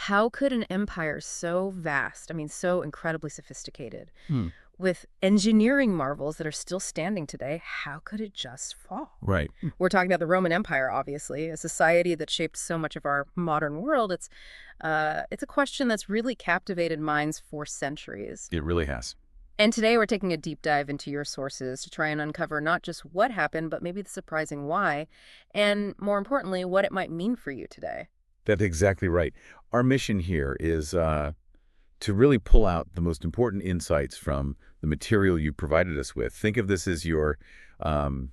how could an empire so vast, I mean, so incredibly sophisticated, Hmm. with engineering marvels that are still standing today, how could it just fall? Right. We're talking about the Roman Empire, obviously, a society that shaped so much of our modern world. It's a question that's really captivated minds for centuries. It really has. And today we're taking a deep dive into your sources to try and uncover not just what happened, but maybe the surprising why, and more importantly, what it might mean for you today. That's exactly right. Our mission here is to really pull out the most important insights from the material you provided us with. Think of this as um,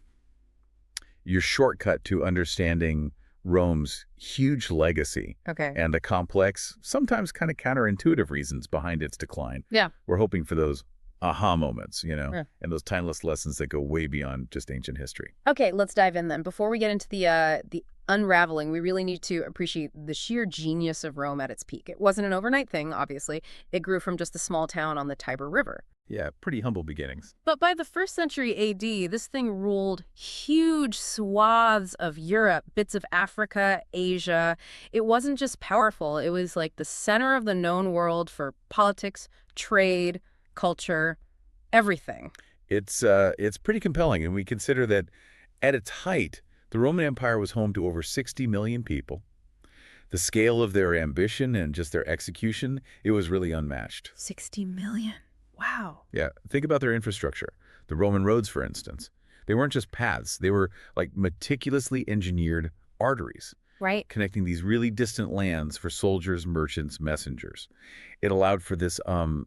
your shortcut to understanding Rome's huge legacy Okay. and the complex, sometimes kind of counterintuitive reasons behind its decline. Yeah. We're hoping for those aha moments, Yeah. and those timeless lessons that go way beyond just ancient history. Okay, let's dive in then. Before we get into the unraveling, we really need to appreciate the sheer genius of Rome at its peak. It wasn't an overnight thing, obviously. It grew from just a small town on the Tiber River. Yeah, pretty humble beginnings. But by the 1st century AD, this thing ruled huge swaths of Europe, bits of Africa, Asia. It wasn't just powerful, it was like the center of the known world for politics, trade, culture, everything. It's pretty compelling, and we consider that at its height, the Roman Empire was home to over 60 million people. The scale of their ambition and just their execution, it was really unmatched. 60 million. Wow. Yeah, think about their infrastructure. The Roman roads, for instance. They weren't just paths. They were like meticulously engineered arteries Right. connecting these really distant lands for soldiers, merchants, messengers. It allowed for this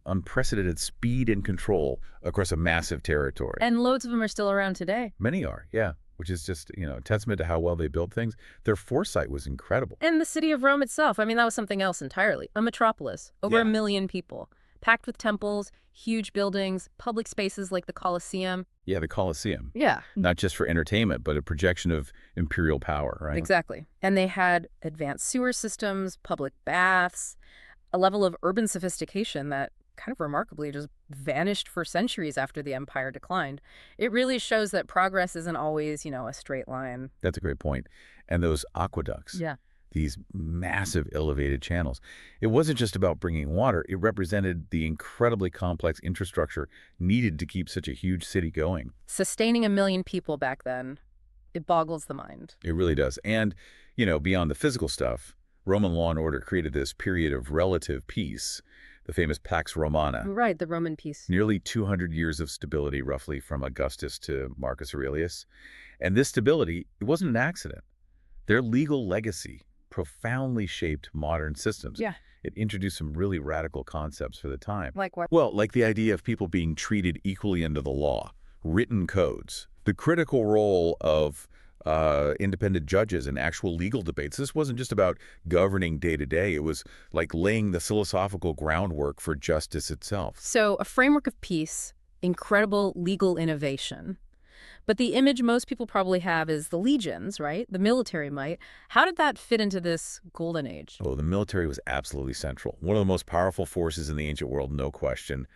unprecedented speed and control across a massive territory. And loads of them are still around today. Many are, yeah, which is just, a testament to how well they built things. Their foresight was incredible. And the city of Rome itself, I mean, that was something else entirely. A metropolis, over Yeah. 1 million people, packed with temples, huge buildings, public spaces like the Colosseum. Yeah, the Colosseum. Yeah. Not just for entertainment, but a projection of imperial power, right? Exactly. And they had advanced sewer systems, public baths, a level of urban sophistication that kind of remarkably just vanished for centuries after the empire declined. It really shows that progress isn't always, a straight line. That's a great point. And those aqueducts. Yeah. These massive elevated channels. It wasn't just about bringing water. It represented the incredibly complex infrastructure needed to keep such a huge city going. Sustaining 1 million people back then, it boggles the mind. It really does. And, beyond the physical stuff, Roman law and order created this period of relative peace, the famous Pax Romana. Right, the Roman peace. Nearly 200 years of stability, roughly, from Augustus to Marcus Aurelius. And this stability, it wasn't an accident. Their legal legacy profoundly shaped modern systems. Yeah. It introduced some really radical concepts for the time. Like what? Well, like the idea of people being treated equally under the law, written codes, the critical role of independent judges in actual legal debates. This wasn't just about governing day to day. It was like laying the philosophical groundwork for justice itself. So a framework of peace, incredible legal innovation. But the image most people probably have is the legions, right? The military might. How did that fit into this golden age? Oh, the military was absolutely central. One of the most powerful forces in the ancient world, no question.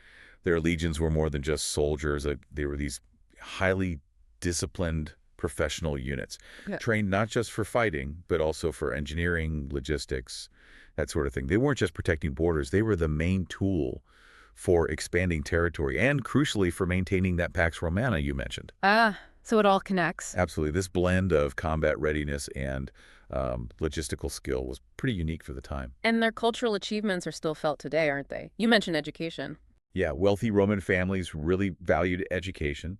Their legions were more than just soldiers. They were these highly disciplined professional units, Yeah. trained not just for fighting, but also for engineering, logistics, that sort of thing. They weren't just protecting borders. They were the main tool for expanding territory and, crucially, for maintaining that Pax Romana you mentioned. So it all connects. Absolutely. This blend of combat readiness and logistical skill was pretty unique for the time. And their cultural achievements are still felt today, aren't they? You mentioned education. Yeah, wealthy Roman families really valued education.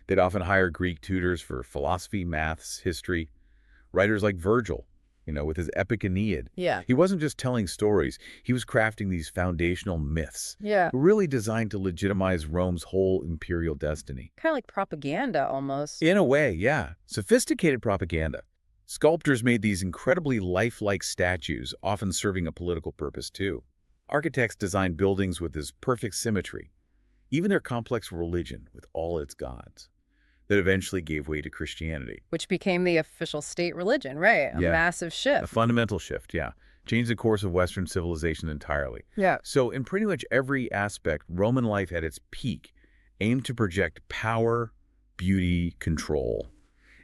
They'd often hire Greek tutors for philosophy, maths, history. Writers like Virgil, with his epic Aeneid. Yeah. He wasn't just telling stories. He was crafting these foundational myths, Yeah. really designed to legitimize Rome's whole imperial destiny. Kind of like propaganda almost. In a way, yeah. Sophisticated propaganda. Sculptors made these incredibly lifelike statues, often serving a political purpose too. Architects designed buildings with this perfect symmetry. Even their complex religion, with all its gods, that eventually gave way to Christianity. Which became the official state religion, right? A Yeah. massive A shift. fundamental shift, yeah. Changed the course of Western civilization entirely. Yeah. So in pretty much every aspect, Roman life at its peak aimed to project power, beauty, control.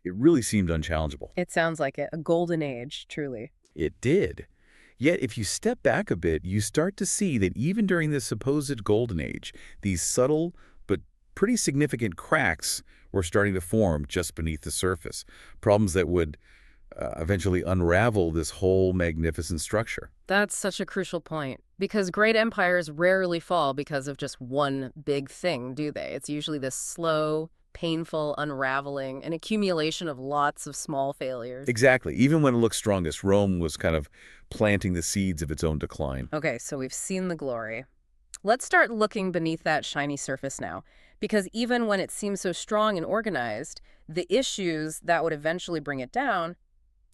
It really seemed unchallengeable. It sounds like it. A golden age, truly. It did. Yet, if you step back a bit, you start to see that even during this supposed golden age, these subtle but pretty significant cracks were starting to form just beneath the surface, problems that would eventually unravel this whole magnificent structure. That's such a crucial point, because great empires rarely fall because of just one big thing, do they? It's usually this slow, painful unraveling, an accumulation of lots of small failures. Exactly. Even when it looked strongest, Rome was kind of planting the seeds of its own decline. Okay, so we've seen the glory. Let's start looking beneath that shiny surface now, because even when it seems so strong and organized, the issues that would eventually bring it down,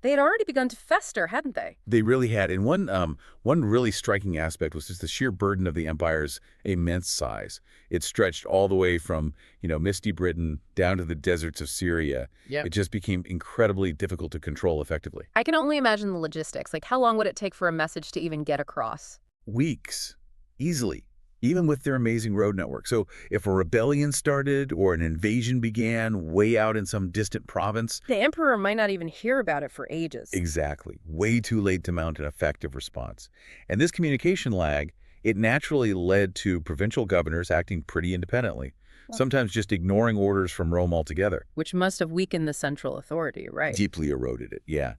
they had already begun to fester, hadn't they? They really had. And one really striking aspect was just the sheer burden of the empire's immense size. It stretched all the way from, misty Britain down to the deserts of Syria. Yep. It just became incredibly difficult to control effectively. I can only imagine the logistics. Like, how long would it take for a message to even get across? Weeks, easily, even with their amazing road network. So if a rebellion started or an invasion began way out in some distant province, The emperor might not even hear about it for ages. exactly, way too late to mount an effective response. And this communication lag, it naturally led to provincial governors acting pretty independently, sometimes just ignoring orders from Rome altogether. Which must have weakened the central authority, right? Deeply eroded it, yeah.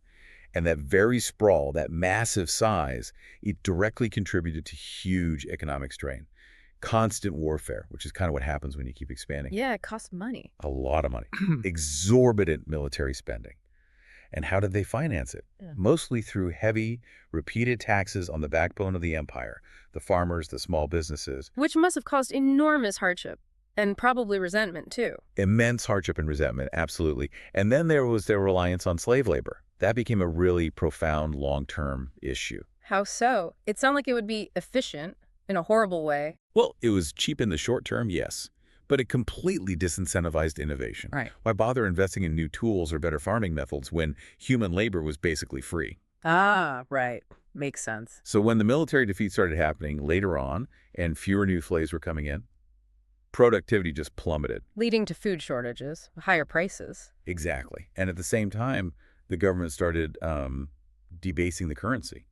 And that very sprawl, that massive size, it directly contributed to huge economic strain. Constant warfare, which is kind of what happens when you keep expanding. Yeah, it costs money. A lot of money. Exorbitant military spending. And how did they finance it? Yeah. Mostly through heavy, repeated taxes on the backbone of the empire, the farmers, the small businesses. Which must have caused enormous hardship. And probably resentment, too. Immense hardship and resentment, absolutely. And then there was their reliance on slave labor. That became a really profound long-term issue. How so? It sounded like it would be efficient, in a horrible way. Well, it was cheap in the short term, yes, but it completely disincentivized innovation. Right. Why bother investing in new tools or better farming methods when human labor was basically free? Ah, right. Makes sense. So when the military defeat started happening later on and fewer new slaves were coming in, productivity just plummeted. Leading to food shortages, higher prices. Exactly. And at the same time, the government started debasing the currency,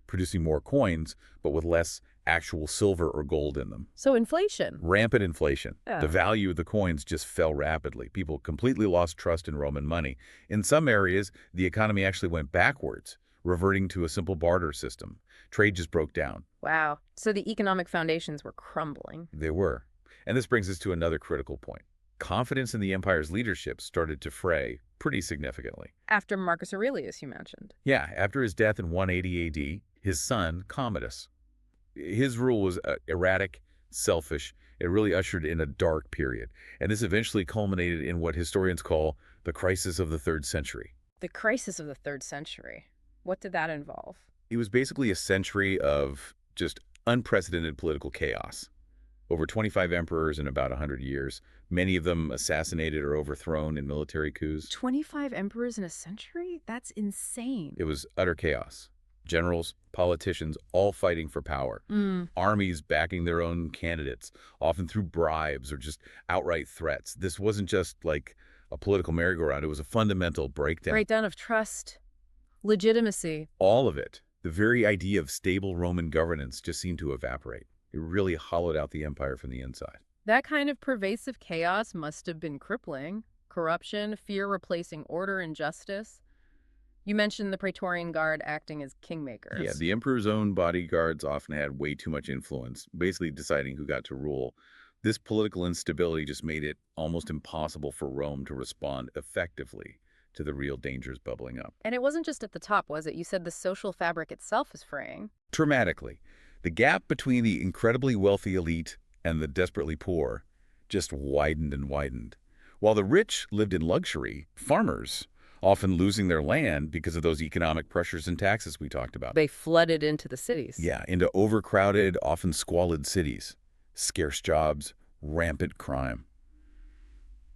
producing more coins, but with less actual silver or gold in them. So inflation. Rampant inflation. Yeah. The value of the coins just fell rapidly. People completely lost trust in Roman money. In some areas, the economy actually went backwards, reverting to a simple barter system. Trade just broke down. Wow. So the economic foundations were crumbling. They were. And this brings us to another critical point. Confidence in the empire's leadership started to fray pretty significantly. After Marcus Aurelius, you mentioned. Yeah, after his death in 180 AD, his son, Commodus, his rule was erratic, selfish. It really ushered in a dark period. And this eventually culminated in what historians call the crisis of the 3rd century. The crisis of the 3rd century. What did that involve? It was basically a century of just unprecedented political chaos. Over 25 emperors in about 100 years, many of them assassinated or overthrown in military coups. 25 emperors in a century? That's insane. It was utter chaos. Generals, politicians, all fighting for power. Armies backing their own candidates, often through bribes or just outright threats. This wasn't just like a political merry-go-round. It was a fundamental breakdown. Breakdown of trust, legitimacy. All of it. The very idea of stable Roman governance just seemed to evaporate. It really hollowed out the empire from the inside. That kind of pervasive chaos must have been crippling. Corruption, fear replacing order and justice. You mentioned the Praetorian Guard acting as kingmakers. Yeah, the emperor's own bodyguards often had way too much influence, basically deciding who got to rule. This political instability just made it almost impossible for Rome to respond effectively to the real dangers bubbling up. And it wasn't just at the top, was it? You said the social fabric itself is fraying. Dramatically, the gap between the incredibly wealthy elite and the desperately poor just widened and widened. While the rich lived in luxury, farmers, often losing their land because of those economic pressures and taxes we talked about. They flooded into the cities. Yeah, into overcrowded, often squalid cities. Scarce jobs, rampant crime.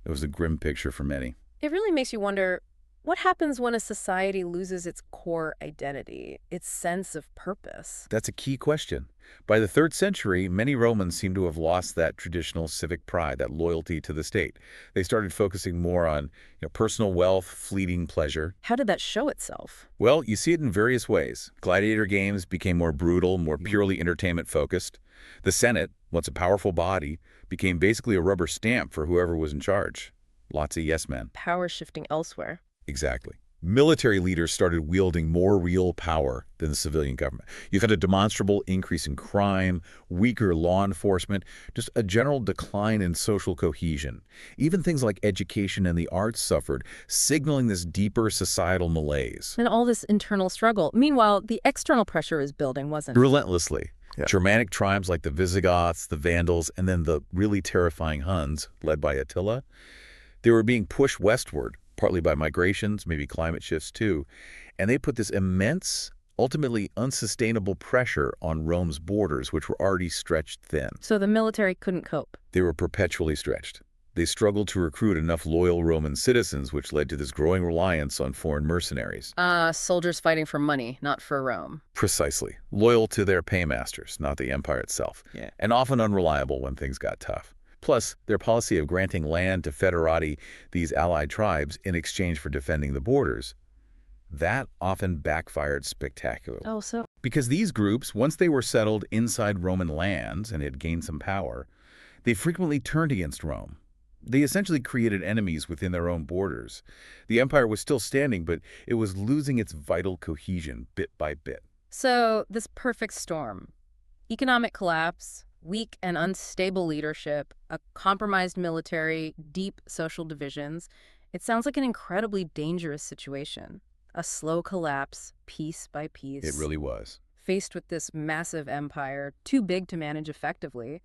It was a grim picture for many. It really makes you wonder, What happens when a society loses its core identity, its sense of purpose? That's a key question. By the 3rd century, many Romans seem to have lost that traditional civic pride, that loyalty to the state. They started focusing more on personal wealth, fleeting pleasure. How did that show itself? Well, you see it in various ways. Gladiator games became more brutal, more purely entertainment focused. The Senate, once a powerful body, became basically a rubber stamp for whoever was in charge. Lots of yes men. Power shifting elsewhere. Exactly. Military leaders started wielding more real power than the civilian government. You've had a demonstrable increase in crime, weaker law enforcement, just a general decline in social cohesion. Even things like education and the arts suffered, signaling this deeper societal malaise. And all this internal struggle. Meanwhile, the external pressure is building, wasn't it? Relentlessly. Yeah. Germanic tribes like the Visigoths, the Vandals, and then the really terrifying Huns, led by Attila, they were being pushed westward, partly by migrations, maybe climate shifts too, and they put this immense, ultimately unsustainable pressure on Rome's borders, which were already stretched thin. So the military couldn't cope. They were perpetually stretched. They struggled to recruit enough loyal Roman citizens, which led to this growing reliance on foreign mercenaries. Soldiers fighting for money, not for Rome. Precisely. Loyal to their paymasters, not the empire itself. Yeah. And often unreliable when things got tough. Plus, their policy of granting land to federati, these allied tribes, in exchange for defending the borders, that often backfired spectacularly. Oh, so? Because these groups, once they were settled inside Roman lands and had gained some power, they frequently turned against Rome. They essentially created enemies within their own borders. The empire was still standing, but it was losing its vital cohesion bit by bit. So this perfect storm, economic collapse, weak and unstable leadership, a compromised military, deep social divisions. It sounds like an incredibly dangerous situation. A slow collapse, piece by piece. It really was. Faced with this massive empire, too big to manage effectively.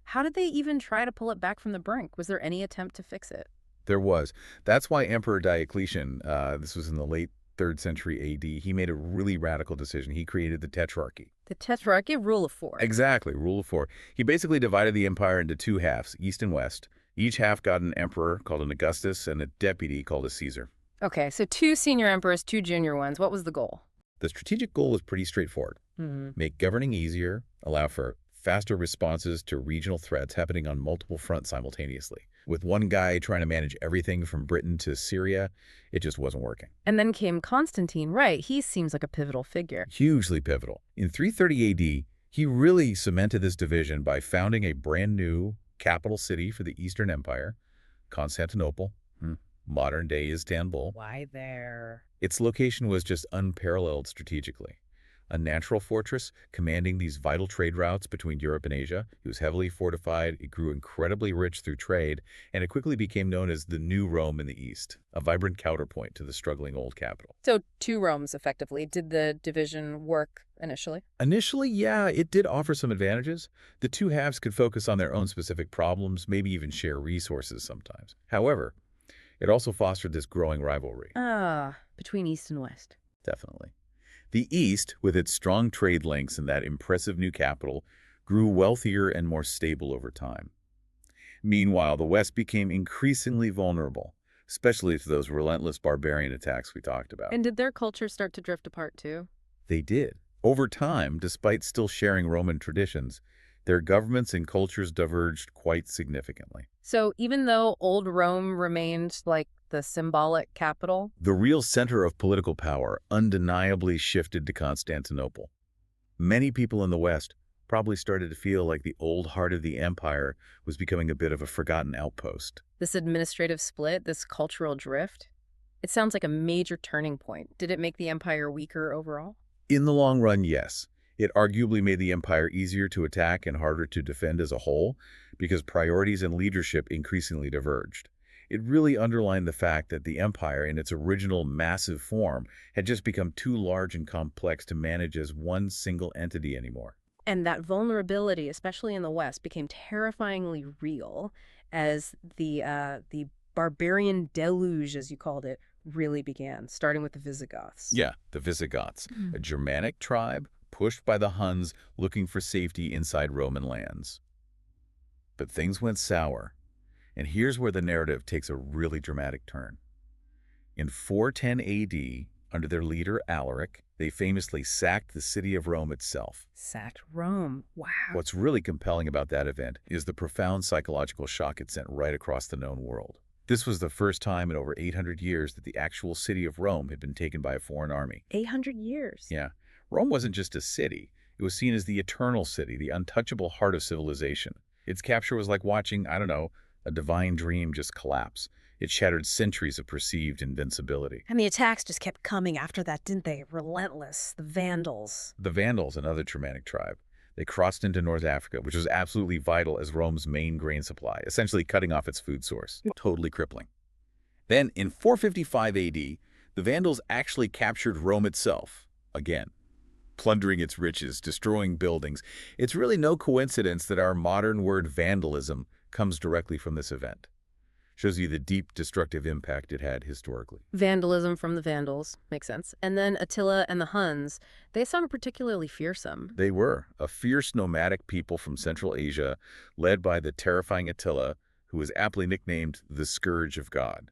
How did they even try to pull it back from the brink? Was there any attempt to fix it? There was. That's why Emperor Diocletian, this was in the late 3rd century AD, he made a really radical decision. He created the Tetrarchy. The Tetrarchy, rule of 4. Exactly, rule of 4. He basically divided the empire into 2 halves, east and west. Each half got an emperor called an Augustus and a deputy called a Caesar. Okay, so 2 senior emperors, 2 junior ones. What was the goal? The strategic goal was pretty straightforward. Make governing easier, allow for faster responses to regional threats happening on multiple fronts simultaneously. With one guy trying to manage everything from Britain to Syria, it just wasn't working. And then came Constantine, right? He seems like a pivotal figure. Hugely pivotal. In 330 AD, he really cemented this division by founding a brand new capital city for the Eastern Empire, Constantinople, modern-day Istanbul. Why there? Its location was just unparalleled strategically. A natural fortress commanding these vital trade routes between Europe and Asia. It was heavily fortified, it grew incredibly rich through trade, and it quickly became known as the New Rome in the East, a vibrant counterpoint to the struggling old capital. So 2 Romes, effectively. Did the division work initially? Initially, yeah, it did offer some advantages. The 2 halves could focus on their own specific problems, maybe even share resources sometimes. However, it also fostered this growing rivalry. Between East and West. Definitely. The East, with its strong trade links and that impressive new capital, grew wealthier and more stable over time. Meanwhile, the West became increasingly vulnerable, especially to those relentless barbarian attacks we talked about. And did their culture start to drift apart too? They did. Over time, despite still sharing Roman traditions, their governments and cultures diverged quite significantly. So even though old Rome remained like the symbolic capital, The real center of political power undeniably shifted to Constantinople. Many people in the West probably started to feel like the old heart of the empire was becoming a bit of a forgotten outpost. this administrative split, this cultural drift, it sounds like a major turning point. Did it make the empire weaker overall? In the long run, yes. It arguably made the empire easier to attack and harder to defend as a whole because priorities and leadership increasingly diverged. It really underlined the fact that the empire, in its original massive form, had just become too large and complex to manage as one single entity anymore. And that vulnerability, especially in the West, became terrifyingly real as the barbarian deluge, as you called it, really began, starting with the Visigoths. Yeah, the Visigoths, a Germanic tribe pushed by the Huns looking for safety inside Roman lands. But things went sour, and here's where the narrative takes a really dramatic turn. In 410 AD, under their leader Alaric, they famously sacked the city of Rome itself. Sacked Rome. Wow. What's really compelling about that event is the profound psychological shock it sent right across the known world. This was the first time in over 800 years that the actual city of Rome had been taken by a foreign army. 800 years. Yeah, Rome wasn't just a city. It was seen as the eternal city, the untouchable heart of civilization. Its capture was like watching, I don't know, a divine dream just collapse. It shattered centuries of perceived invincibility. And the attacks just kept coming after that, didn't they? Relentless. The Vandals. The Vandals, another Germanic tribe, they crossed into North Africa, which was absolutely vital as Rome's main grain supply, essentially cutting off its food source. Totally crippling. Then, in 455 AD, the Vandals actually captured Rome itself, again, plundering its riches, destroying buildings. It's really no coincidence that our modern word vandalism comes directly from this event. Shows you the deep destructive impact it had historically. Vandalism from the Vandals. Makes sense. And then Attila and the Huns, they sound particularly fearsome. They were a fierce nomadic people from Central Asia, led by the terrifying Attila, who was aptly nicknamed the Scourge of God.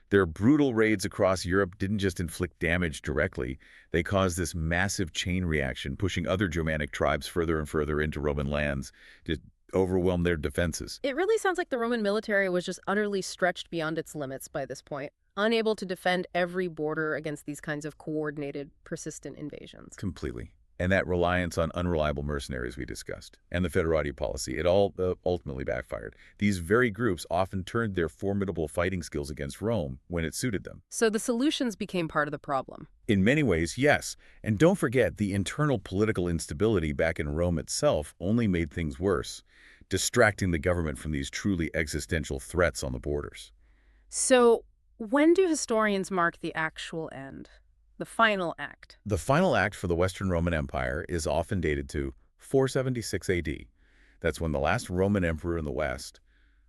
Their brutal raids across Europe didn't just inflict damage directly, they caused this massive chain reaction, pushing other Germanic tribes further and further into Roman lands to overwhelm their defenses. It really sounds like the Roman military was just utterly stretched beyond its limits by this point, unable to defend every border against these kinds of coordinated, persistent invasions. Completely. And that reliance on unreliable mercenaries we discussed, and the federati policy, it all ultimately backfired. These very groups often turned their formidable fighting skills against Rome when it suited them. So the solutions became part of the problem. In many ways, yes. And don't forget, the internal political instability back in Rome itself only made things worse, distracting the government from these truly existential threats on the borders. So when do historians mark the actual end? The final act? The final act for the Western Roman Empire is often dated to 476 AD. That's when the last Roman emperor in the West,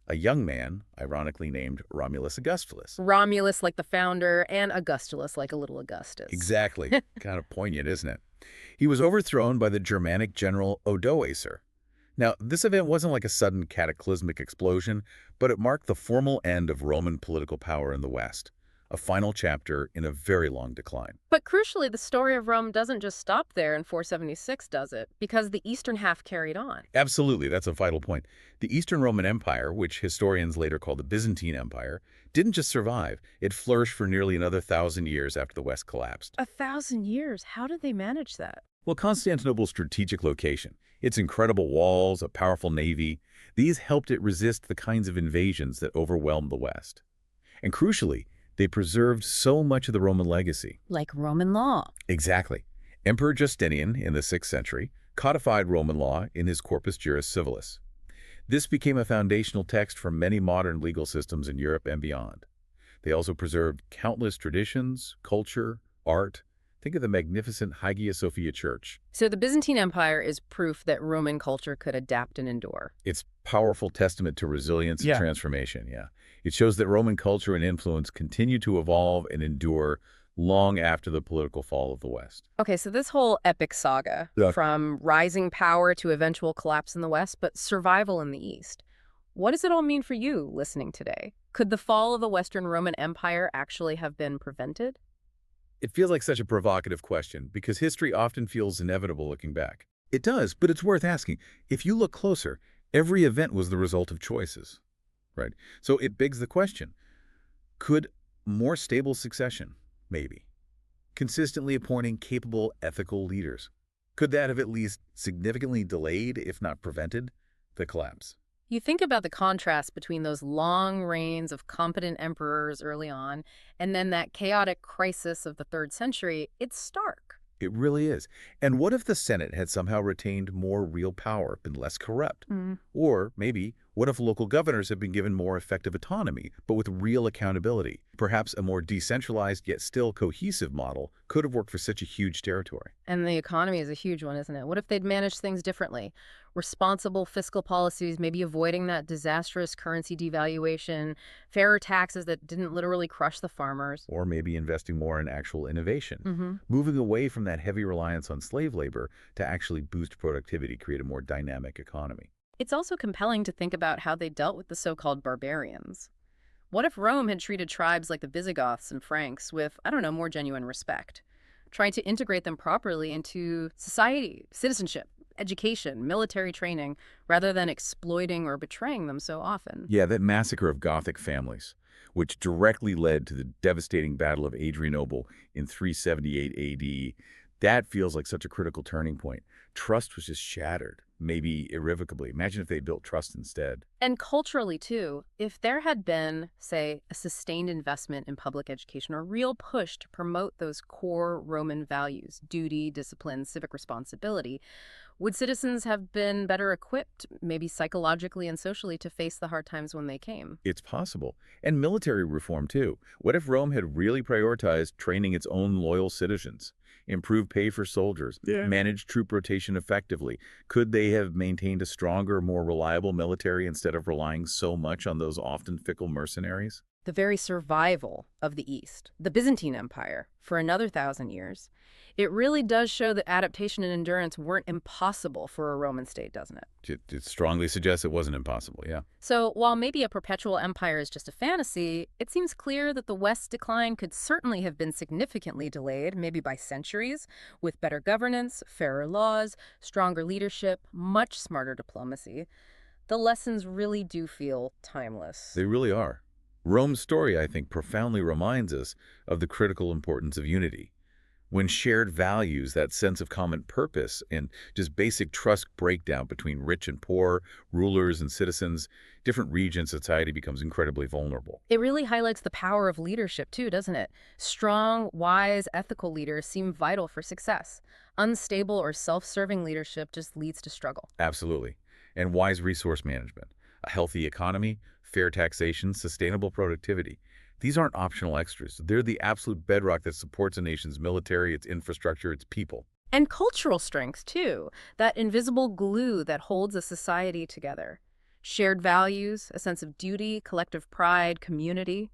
a young man, ironically named Romulus Augustulus. Romulus like the founder, and Augustulus like a little Augustus. Exactly. Kind of poignant, isn't it? He was overthrown by the Germanic general Odoacer. Now, this event wasn't like a sudden cataclysmic explosion, but it marked the formal end of Roman political power in the West, a final chapter in a very long decline. But crucially, the story of Rome doesn't just stop there in 476, does it? Because the eastern half carried on. Absolutely, that's a vital point. The Eastern Roman Empire, which historians later call the Byzantine Empire, didn't just survive. It flourished for nearly another 1,000 years after the West collapsed. 1,000 years? How did they manage that? Well, Constantinople's strategic location, its incredible walls, a powerful navy, these helped it resist the kinds of invasions that overwhelmed the West. And crucially, they preserved so much of the Roman legacy. Like Roman law. Exactly. Emperor Justinian, in the 6th century, codified Roman law in his Corpus Juris Civilis. This became a foundational text for many modern legal systems in Europe and beyond. They also preserved countless traditions, culture, art. Think of the magnificent Hagia Sophia Church. So the Byzantine Empire is proof that Roman culture could adapt and endure. It's powerful testament to resilience and transformation, yeah. It shows that Roman culture and influence continue to evolve and endure long after the political fall of the West. Okay, so this whole epic saga, from rising power to eventual collapse in the West, but survival in the East. What does it all mean for you listening today? Could the fall of the Western Roman Empire actually have been prevented? It feels like such a provocative question because history often feels inevitable looking back. It does, but it's worth asking. If you look closer, every event was the result of choices, right? So it begs the question, could more stable succession, maybe, consistently appointing capable ethical leaders, could that have at least significantly delayed, if not prevented, the collapse? You think about the contrast between those long reigns of competent emperors early on and then that chaotic crisis of the 3rd century, it's stark. It really is. And what if the Senate had somehow retained more real power, been less corrupt? Or maybe, what if local governors had been given more effective autonomy, but with real accountability? Perhaps a more decentralized yet still cohesive model could have worked for such a huge territory. And the economy is a huge one, isn't it? What if they'd managed things differently? Responsible fiscal policies, maybe avoiding that disastrous currency devaluation, fairer taxes that didn't literally crush the farmers. Or maybe investing more in actual innovation, moving away from that heavy reliance on slave labor to actually boost productivity, create a more dynamic economy. It's also compelling to think about how they dealt with the so-called barbarians. What if Rome had treated tribes like the Visigoths and Franks with, I don't know, more genuine respect, trying to integrate them properly into society, citizenship, education, military training, rather than exploiting or betraying them so often? Yeah, that massacre of Gothic families, which directly led to the devastating Battle of Adrianople in 378 AD, that feels like such a critical turning point. Trust was just shattered, maybe irrevocably. Imagine if they built trust instead. And culturally, too, if there had been, say, a sustained investment in public education or real push to promote those core Roman values, duty, discipline, civic responsibility, would citizens have been better equipped, maybe psychologically and socially, to face the hard times when they came? It's possible. And military reform, too. What if Rome had really prioritized training its own loyal citizens, improved pay for soldiers, managed troop rotation effectively? Could they have maintained a stronger, more reliable military instead of relying so much on those often fickle mercenaries? The very survival of the East, the Byzantine Empire, for another 1,000 years, it really does show that adaptation and endurance weren't impossible for a Roman state, doesn't it? It strongly suggests it wasn't impossible, yeah. So, while maybe a perpetual empire is just a fantasy, it seems clear that the West's decline could certainly have been significantly delayed, maybe by centuries, with better governance, fairer laws, stronger leadership, much smarter diplomacy. The lessons really do feel timeless. They really are. Rome's story, I think, profoundly reminds us of the critical importance of unity. When shared values, that sense of common purpose, and just basic trust breakdown between rich and poor, rulers and citizens, different regions, society becomes incredibly vulnerable. It really highlights the power of leadership, too, doesn't it? Strong, wise, ethical leaders seem vital for success. Unstable or self-serving leadership just leads to struggle. Absolutely. And wise resource management, a healthy economy, fair taxation, sustainable productivity. These aren't optional extras. They're the absolute bedrock that supports a nation's military, its infrastructure, its people. And cultural strength, too, that invisible glue that holds a society together. Shared values, a sense of duty, collective pride, community.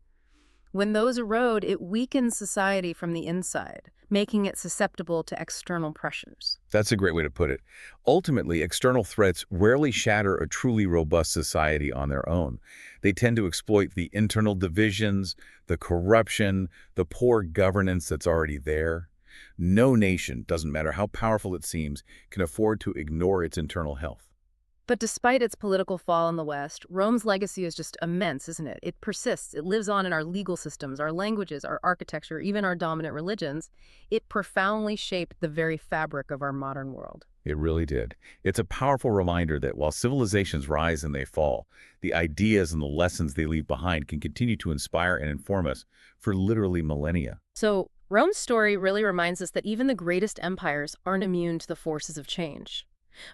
When those erode, it weakens society from the inside, making it susceptible to external pressures. That's a great way to put it. Ultimately, external threats rarely shatter a truly robust society on their own. They tend to exploit the internal divisions, the corruption, the poor governance that's already there. No nation, doesn't matter how powerful it seems, can afford to ignore its internal health. But despite its political fall in the West, Rome's legacy is just immense, isn't it? It persists. It lives on in our legal systems, our languages, our architecture, even our dominant religions. It profoundly shaped the very fabric of our modern world. It really did. It's a powerful reminder that while civilizations rise and they fall, the ideas and the lessons they leave behind can continue to inspire and inform us for literally millennia. So, Rome's story really reminds us that even the greatest empires aren't immune to the forces of change.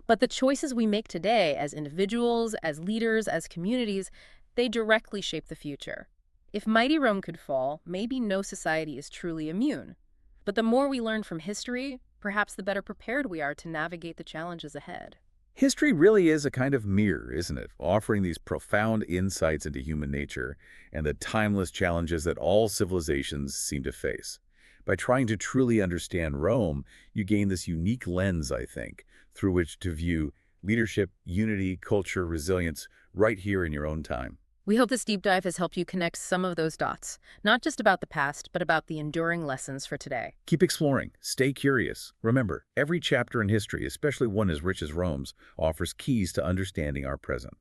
But the choices we make today as individuals, as leaders, as communities, they directly shape the future. If mighty Rome could fall, maybe no society is truly immune. But the more we learn from history, perhaps the better prepared we are to navigate the challenges ahead. History really is a kind of mirror, isn't it? Offering these profound insights into human nature and the timeless challenges that all civilizations seem to face. By trying to truly understand Rome, you gain this unique lens, I think, through which to view leadership, unity, culture, resilience, right here in your own time. We hope this deep dive has helped you connect some of those dots, not just about the past, but about the enduring lessons for today. Keep exploring. Stay curious. Remember, every chapter in history, especially one as rich as Rome's, offers keys to understanding our present.